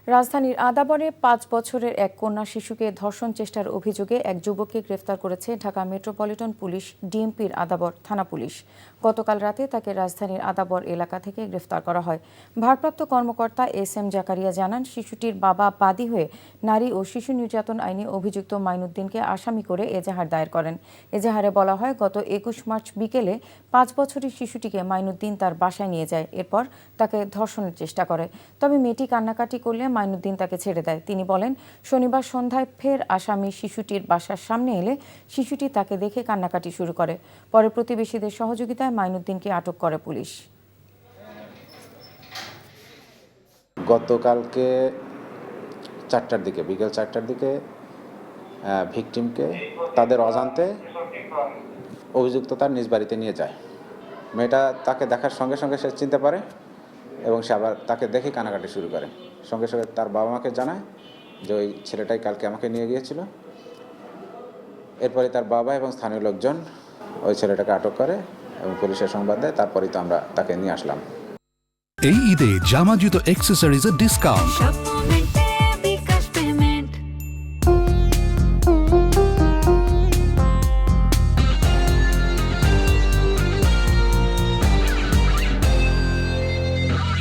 রাজধানীর আদাবরে ৫ বছরের এক কন্যা শিশুকে ধর্ষণ চেষ্টার অভিযোগে এক যুবককে গ্রেফতার করেছে ঢাকা মেট্রোপলিটন পুলিশ ডিএমপির আদাবর থানা পুলিশ। গতকাল রাতে তাকে রাজধানীর আদাবর এলাকা থেকে গ্রেফতার করা হয়। ভারপ্রাপ্ত কর্মকর্তা এস.এম. জাকারিয়া জানান, শিশুটির বাবা বাদী হয়ে নারী ও শিশু নির্যাতন আইনে অভিযুক্ত মাইনুদ্দিনকে আসামি করে এজাহার দায়ের করেন। এজাহারে বলা হয়, গত ২১ মার্চ বিকেলে ৫ বছরের শিশুটিকে মাইনুদ্দিন তার বাসায় নিয়ে যায়। এরপর তাকে ধর্ষণের চেষ্টা করে। তবে মেয়েটি কান্নাকাটি করলে মাইনুদ্দিন তাকে ছেড়ে দেয়। তিনি বলেন, শনিবার সন্ধ্যায় ফের আসামি শিশুটির বাসার সামনে এলে শিশুটি তাকে দেখে কান্নাকাটি শুরু করে। পরে প্রতিবেশীদের সহযোগিতায় মাইনুদ্দিনকে আটক করে পুলিশ। গতকালকে বিকেল ৪টার দিকে ভিকটিমকে তাদের অজান্তে অভিযুক্ত তার নিজ বাড়িতে নিয়ে যায়। মেয়েটা তাকে দেখার সঙ্গে সঙ্গে সে চিনতে পারে এবং সে আবার তাকে দেখে কান্নাকাটি শুরু করে। সঙ্গে সঙ্গে তার বাবা মাকে জানায় যে ওই ছেলেটাই কালকে আমাকে নিয়ে গিয়েছিল। এরপরে তার বাবা এবং স্থানীয় লোকজন ওই ছেলেটাকে আটক করে এবং পুলিশের সংবাদ দেয়। তারপরেই তো আমরা তাকে নিয়ে আসলাম। এই ঈদে জামা জুতো অ্যাক্সেসরিজের ডিসকাউন্ট।